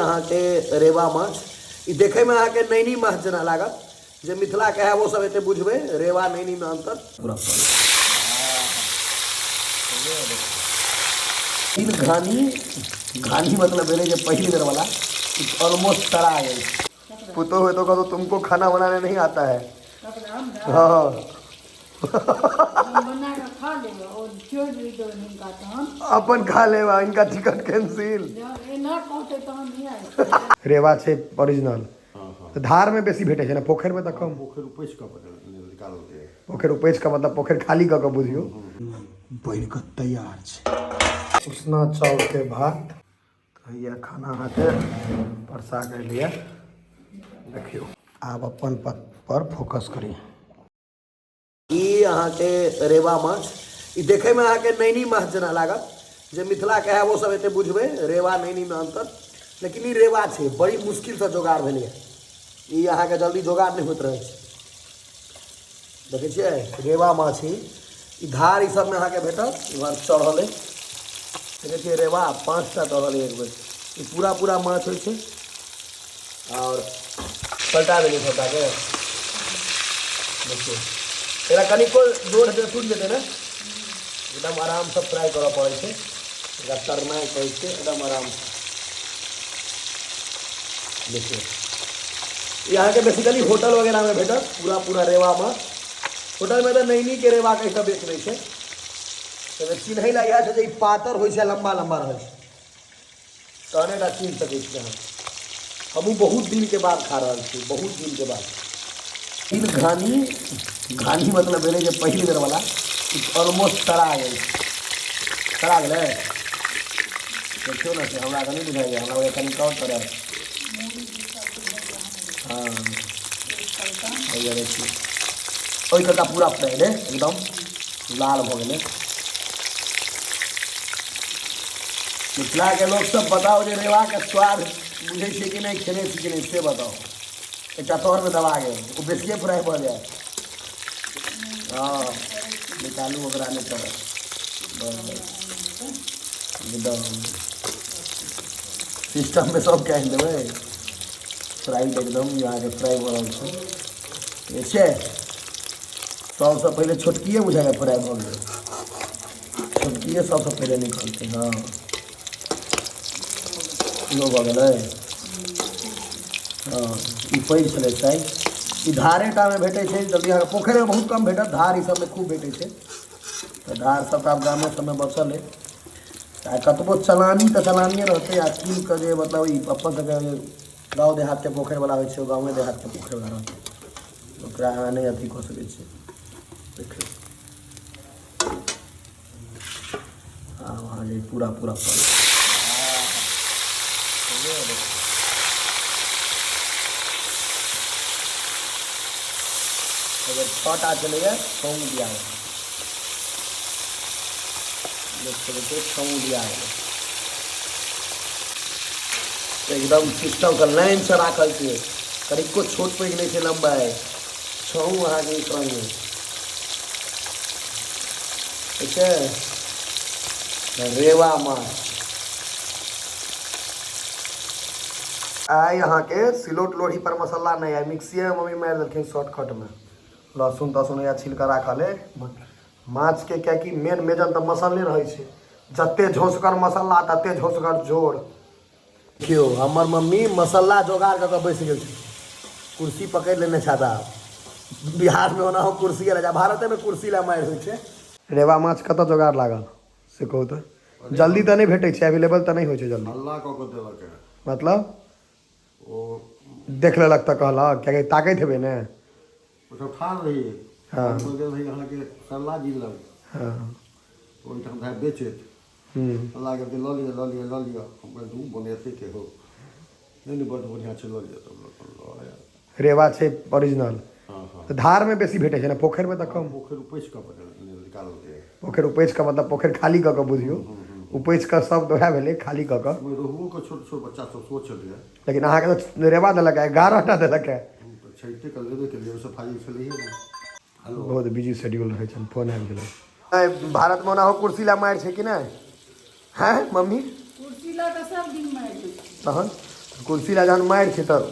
अहाँ के रेवा माछ देखे में अहाँ के नैनी माछ जना लागत जे मिथिला के है वो सब एते बुझबे रेवा नैनी में अंतर पूरा तीन घानी मतलब मेरे जो पहली बार वाला ऑलमोस्ट तरा गई पुतो हुए तो कहो तुमको खाना बनाने नहीं आता है हाँ अपन खा ले इनका टिकट कैंसिल रेवा छे ओरिजिनल तो धार में बेसी भेटे छे ना पोखर में तो कम पोखर उपैछ के निकालते पोखर उपैछ का मतलब पोखर खाली क के बुझियो बन के तैयार छे उसना चावल के भात ये खाना हाथे परसा के लिए देखियो आप अपन पर फोकस करिए ई अहाँ के रेवा माछ देखे में अहाँ के नैनी माछ जना लागत जे मिथिला के है वो सब एते बुझबे रेवा नैनी में अंतर लेकिन ई रेवा छे बड़ी मुश्किल से जोगाड़ भेलै ई अहाँ के जल्दी जोगाड़ नहीं होत रहे छे देखे छियै रेवा माछ ई धार ई सब में अहाँ के भेटत इमहर चढ़ल है देखे छियै रेवा 5टा चढ़ल है एक बेर ई पूरा माछ होइ छे और पलटा देलिए छोटा के देखिए तेरा कनिको जोड़ दे टूट जेतै ना एकदम आराम से फ्राई करऽ पड़ै छै एकरा तरनाइ कहै छै एकदम आराम से देखिए यहाँ के बेसिकली होटल वगैरह में भेटत पूरा रेवा में होटल में तो नैनी के रेवा कहि कऽ बेच दै छै तऽ चिन्है लए इएह छै जे ई पातर होइ छै लम्बा रहै छै तहने टा चिन्ह सकै छी अहाँ हमहूँ बहुत दिन के बाद खा रहल छी बहुत दिन के बाद तीन घानी मतलब मेरे जो पहली बार वाला ऑलमोस्ट तरा गेलै देखियो ना हमरा नहीं बुझाइए हमरा कनि कम तरह हाँ देखिए ओहि का पूरा फ्राइड है एकदम लाल भ गेलै मिथिला के लोग सब बताओ जे रेवा के स्वाद बुझे कि नहीं खेने छी कि नहीं से बताओ एक तौर में दबा गए वो बेसिए फ्राई भऽ जाए हाँ निकालू ओकरा नहीं कर एकदम सिस्टम में सब कह देवे फ्राइड एकदम यहाँ के फ्राई भऽ रहल छै छै सबसे पहले छोटकिए बुझाए फ्राई भऽ गेलै छोटकिए सबसे पहले निकलते हाँ इहो भऽ गेलै हाँ ई पैघ छलै साइज ई धारेटा में भेटै छै जल्दी अहाँके पोखरि में बहुत कम भेटत धार ई सब में खूब भेटै छै तऽ धार सब आब गामे सबमे बचल है आ कतबो चलानी तऽ चलानिए रहतै आ कीन कऽ जे मतलब ई अपन सबके गाँव देहात के पोखरि वाला होइ छै गाँवे देहात के पोखरि वाला रहतै ओकरा अहाँ नहि अथी कऽ सकै छियै देखियौ हाँ वहाँ जे पूरा अगर छटा चलेगा छऊ दिया छऊ दिया एकदम सिस्टम का लाइन से राखल छै कनिको छोट पैघ नहीं छै लंबा है छऊ अहाँ के क्रम में ठीक है रेवा माछ यहाँ के सिलौट लोढ़ी पर मसाला नहीं है मिक्सिए में मम्मी मारि देलखिन शॉर्टकट में लहसुन तहसुन या छिलका राखल है माछ के क्या कि मेन मेजन तो मसाले रहे छै जते झोंसगर मसाला तते झोंसगर जोड़ देखियो हमर मम्मी मसाला जोगाड़ कर बैस गेल छै कुर्सी पकड़ लेने छाता बिहार में ओना कुर्सी राजा भारत में कुर्सी ला मारि होइ छै रेवा माछ कत जोगाड़ लागल से कहू तो जल्दी तो नहीं भेटै छै अवेलेबल तो नहीं होइ छै जल्दी अल्लाह कऽ देलक मतलब ओ देख लेलक तऽ कहलक क्या ताकैत हेबै ने ओसब ठाढ़ रही हाँ रही अहाँके सल्ला जी लग हाँ ओहिठाम भाइ बेचैत अल्लाह के लऽ लिअ हमरा दू बनेते के हो नहीं बड़ बढ़िया छै लऽ लिअ तब रेवा छै ओरिजिनल हाँ हाँ तो धार में बेसी भेटे छै ना पोखर में तो कम पोखर उपैछ के निकालते पोखर उपैछ का मतलब पोखर खाली क के बुझियो उपैछ का सब तो है भेले खाली क के रोहुओ के छोट छोट बच्चा सब सोच लिया लेकिन अहाँ के तो रेवा देलक है 11टा देलक है छैते कर लेबे के लिए सफाई फैली है हेलो बहुत बिजी शेड्यूल रहे छन फोन आबि गेलै भारत में ओना हो कुर्सी ला मारि छै कि नहीं हैं मम्मी कुर्सी ला तो सब दिन मारि तहन कुर्सी ला जहन मारि छै तऽ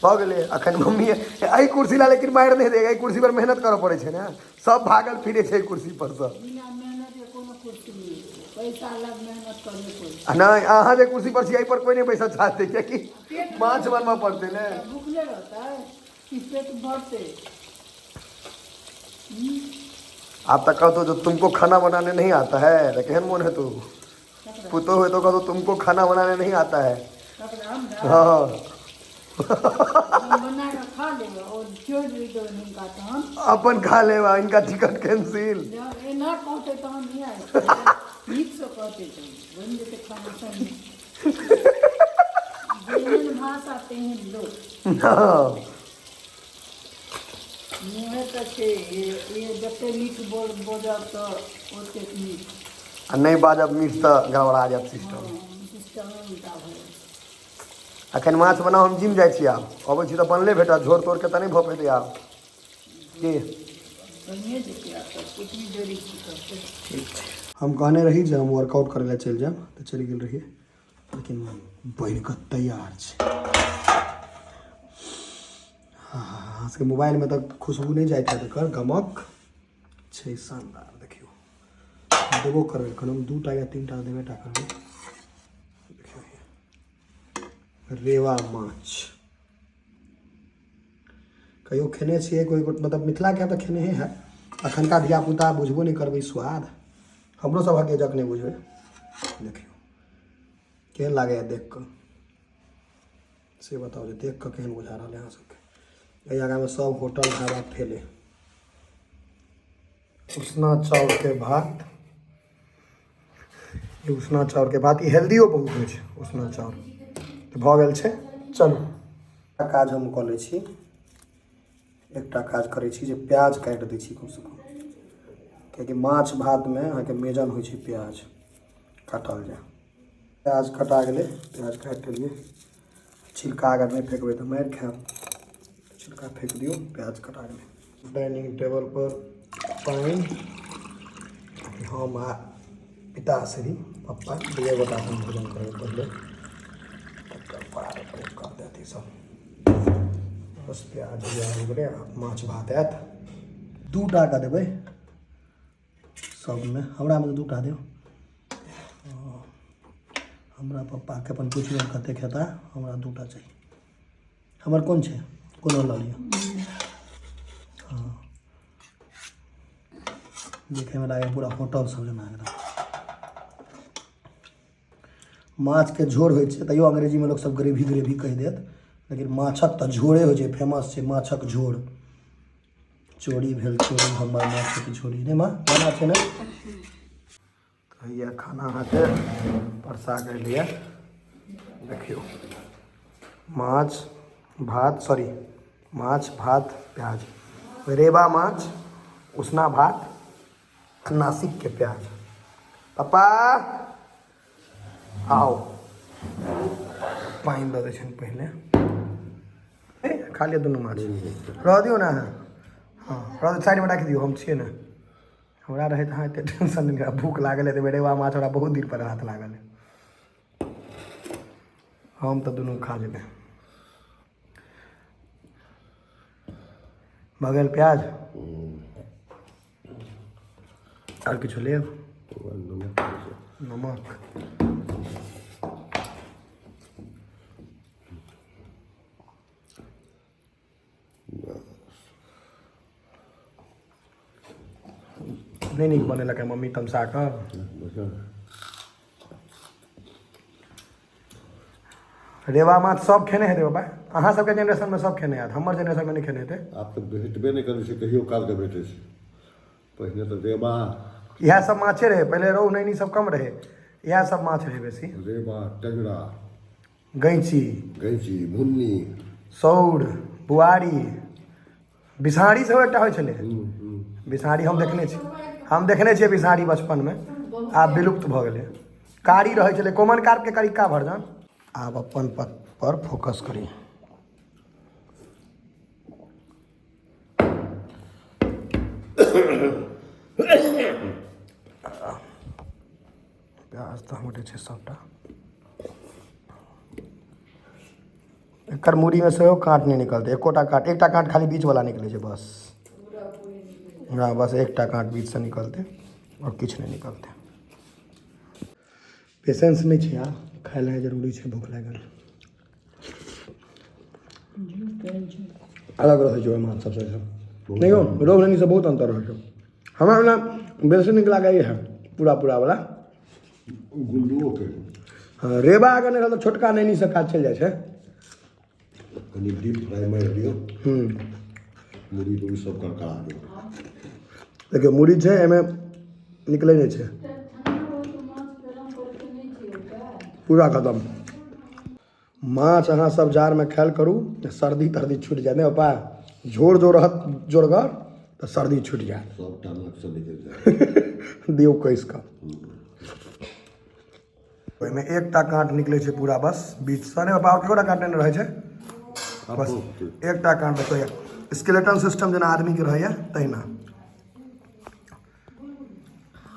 भऽ गेलै। अखन मम्मी एहि कुर्सी ला लेकिन मारि नहि देगा, एहि कुर्सी पर मेहनत करऽ पड़ै छै ने, सब भागल फिरे छै कुर्सी पर से। नहीं अहाँ जे कुर्सी पर छी एहि पर कोई नहीं बैसऽ चाहते, कियाकि माछ बनबऽ पड़तै ने। भूखले रहता है कि पेट भरते। आप तक कहते हो जो तुमको खाना बनाने नहीं आता है, तो केहन मोन है तू पुतो हो तो कहते तुमको खाना बनाने नहीं आता है। हाँ बना के खा लेगा और छोड़ भी दो इनका तो हम अपन खा लेवा, इनका टिकट कैंसिल। ए ना कहते तो हम नहीं आए ठीक से कहते तो बन देते खाना सही। जेहन भाषा तेहन लोग हाँ मुँहे तो छे ये जते मीठ बोझब तो ओते मीठ आ नहीं बाजब मीठ तो गड़बड़ा जायत सिस्टम। सिस्टम उल्टा भऽ जाइ छै। अखन माछ बनाओ, हम जिम जाइ छी, आब अबै छी तऽ बनले भेटत, झोर तोड़ के तऽ नहीं भऽ पेतै आब की। बनिए जेतै आब तऽ कितनी देरी की करतै। हम कहने रही जे हम वर्कआउट करे ला चलि जाएब तऽ चलि गेल रहिए, लेकिन बनि कऽ तैयार छै। हाँ सबके मोबाइल में तक खुशबू नहीं जाए एकर गमक छै शानदार। देखियो देबो करबै, एखन हम 2टा या 3टा देबेटा करबै। देखियो रेवा माछ कहियो खेने छियै कोई, मतलब मिथिला के तऽ खेने है। अखनका धियापुता बुझबो नहीं करबै स्वाद, हमरो सभक एजक नहीं बुझबै। देखियो केहन लागैए देख कऽ, से बताओ जे देख कऽ केहन बुझा रहल है अहाँ सबके। एहि आगा में सब होटल ढाबा फेले। उसना चाउर के भात, उसना चाउर के भात, ई हेल्दियो बहुत होइ छै उसना चाउर। तऽ भऽ गेल छै, चलू काज हम कऽ लै छी। एकटा काज करै छी जे प्याज काटि दै छी कमसँ कम, कियाकि माछ भात में अहाँके मेजन होइ छै प्याज काटल जाय। प्याज कटा गेलै, प्याज काटि देलियै। छिलका अगर नहीं फेंकबै तऽ मारि खायब, छिलका फेंक दियौ, प्याज कटा गेलै। डाइनिंग टेबल पर पानि, हम आ पिताश्री पप्पा दुए गोटा अपन भोजन करबै पहिले, तकर बाद अपन कर देत सब। बस प्याज हो गेलै, माछ भात आयत। 2टा के देबै सबमें, हमरा में 2टा देब। हमरा पप्पा के अपन पूछियो कते खेता, हमरा 2टा चाहिए। हमर कोन छै, कोनो लऽ लिअ। हाँ देखे में लागे पूरा होटल सब जेना एकदम। माछ के झोर होइ छै, तैयो अंग्रेजी में लोग सब ग्रेवी ग्रेवी कहि देत, लेकिन माछक तऽ झोरे होइ छै, फेमस छै माछक झोर। चोरी भेल चोरी, हमर माछक झोरी नहीं माँ बना छै ने। हैया खाना अहाँके परसा के लिए देखियो, माछ भात, सॉरी माछ भात प्याज, रेवा माछ, उसना भात, नासिक के प्याज। पापा आओ, पानि दऽ दै छनि पहिले, खा लिअ दुनू माछ, रह दियौ ने। हाँ रह साइड में राखि दियौ, हम छियै ने, हमरा रहे तो हाँ एते टेंशन नहीं रहा। भूख लागल है तो रेवा माछ हमरा बहुत दिन पर हाथ लागल है, हम तो दुनू खा लेबै। भऽ गेल प्याज, और किछो लेब, नमक नहीं नीक बनेलक है मम्मी तमसा कऽ। रेवा माछ सब खेने हेतै बाबा, अहाँ सबके जेनरेशन में सब खेने हैत, हमर जेनरेशन में नहीं खेने हेतै। आब तऽ भेटबे नहि करै छै, कहियो काल के भेटै छै। पहिने तऽ रेवा, इएह सब माछे रहे पहले, रोहु नैनी सब कम रहे, इएह सब माछ रहे बेसी। रेवा, टेंगरा, गैंची, गैंची, मुन्नी, सौर, बुआरी, बिसारी सेहो एकटा होइ छलै। बिसारी हम देखने छियै बिसारी बचपन में, आब विलुप्त भऽ गेलै। कारी रहै छलै, कॉमन कार्प के करिका वर्जन। आब अपन पर फोकस करी। प्याज तऽ हमरे छै सबटा। एकर मूड़ी में से काँट नहीं निकलते, एकोटा काँट, एकटा काँट खाली बीच वाला निकले छै बस। हाँ बस एकटा काँट बीच से निकलते और किछ नहीं निकलते। पेशेंस नहीं छै यार, खाय लए जरूरी छै, भूख लागल। अलग रहे छै माछ सबसे नहीं हो, रोहु नैनी से बहुत अंतर रहे छै। हमरा वाला बेसी नीक लागै है पूरा पूरा वाला गुल्लुओ के हाँ, रेबा अगर नहीं रहल तो छोटका नैनी से काज चल जाए छै। कनी डीप फ्राई मारि दियौ, मुरही तो सब कड़ा दियौ। देखियो मुरही छै, एमे निकले नहीं छै, पूरा खत्म। माछ अहाँ सब जार में खायल करू, सर्दी तर्दी छूट जाए। नहीं पापा झोर जो रहत जोरगर तो सर्दी छूट जाए। सबटा नाक से निकल जाए दियो कस का ओहिमे एकटा काँट निकले छै पूरा बस बीच से। नहीं पापा केकोटा काँट नहीं रहे छै, बस एकटा काँट देखो। स्केलेटन सिस्टम जेना आदमी के रहे तहिना।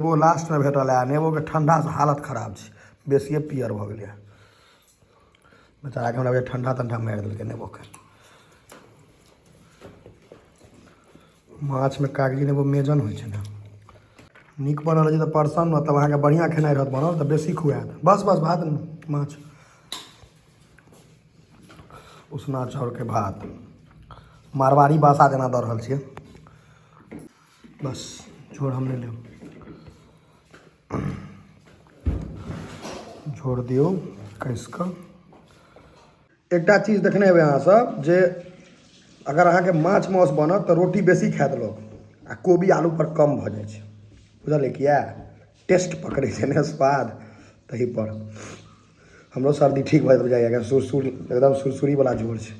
वो लास्ट में भेटल है, नेबो के ठंडा से हालत खराब छै, बेसिए पियर भ गेलै बेचारा के। हमरा ठंडा ठंडा मारि देलकै नेबो के। माछ में कागजी नेबो मेजन होइ छै ने, नीक बनल है तो परसन मतलब अहाँ के बढ़िया खेनाइ रहत बनल तो बेसी खुआत। बस बस भात माछ, उसना चाउर के भात, मारवाड़ी बासा जेना दऽ रहल छियै। बस झोर हम नहीं लेब, झोर दियो कस कऽ। एकटा चीज देखने हेबै अहाँ सब जे अगर अहाँ के माछ माउस बनत तो रोटी बेसी खायत लोग, आ कोबी आलू पर कम भ जाए छै। बुझलिए किया? टेस्ट पकड़े छै ने, स्वाद तही पर। हमरो सर्दी ठीक भऽ जाइए, सुरसुर एकदम सुरसुरी वाला झोर छै।